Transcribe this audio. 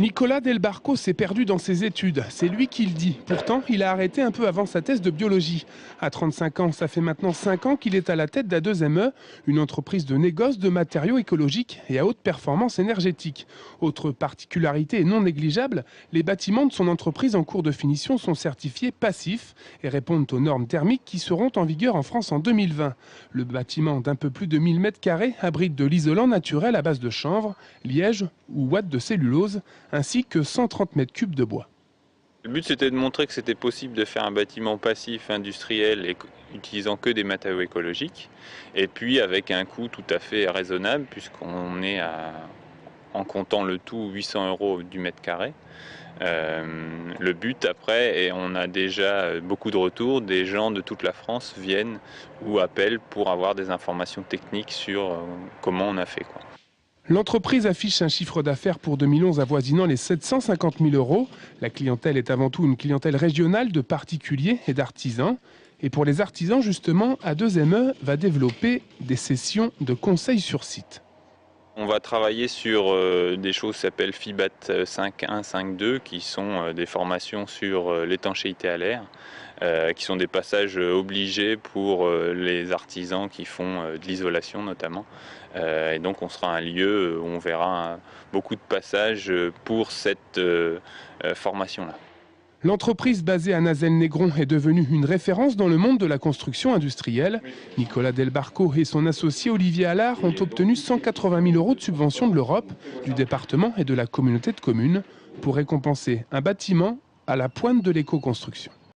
Nicolas Del Barco s'est perdu dans ses études, c'est lui qui le dit. Pourtant, il a arrêté un peu avant sa thèse de biologie. À 35 ans, ça fait maintenant 5 ans qu'il est à la tête d'A2ME, une entreprise de négoce de matériaux écologiques et à haute performance énergétique. Autre particularité non négligeable, les bâtiments de son entreprise en cours de finition sont certifiés passifs et répondent aux normes thermiques qui seront en vigueur en France en 2020. Le bâtiment d'un peu plus de 1000 m² abrite de l'isolant naturel à base de chanvre, liège ou ouate de cellulose, ainsi que 130 m³ de bois. Le but, c'était de montrer que c'était possible de faire un bâtiment passif industriel et utilisant que des matériaux écologiques, et puis avec un coût tout à fait raisonnable, puisqu'on est en comptant le tout 800 € du mètre carré. Le but après, et on a déjà beaucoup de retours, des gens de toute la France viennent ou appellent pour avoir des informations techniques sur comment on a fait, quoi. L'entreprise affiche un chiffre d'affaires pour 2011 avoisinant les 750 000 €. La clientèle est avant tout une clientèle régionale de particuliers et d'artisans. Et pour les artisans, justement, A2ME va développer des sessions de conseils sur site. On va travailler sur des choses qui s'appellent FIBAT 5.1, 5.2, qui sont des formations sur l'étanchéité à l'air, qui sont des passages obligés pour les artisans qui font de l'isolation notamment. Et donc on sera un lieu où on verra beaucoup de passages pour cette formation-là. L'entreprise basée à Nazelles-Négron est devenue une référence dans le monde de la construction industrielle. Nicolas Del Barco et son associé Olivier Allard ont obtenu 180 000 € de subvention de l'Europe, du département et de la communauté de communes pour récompenser un bâtiment à la pointe de l'éco-construction.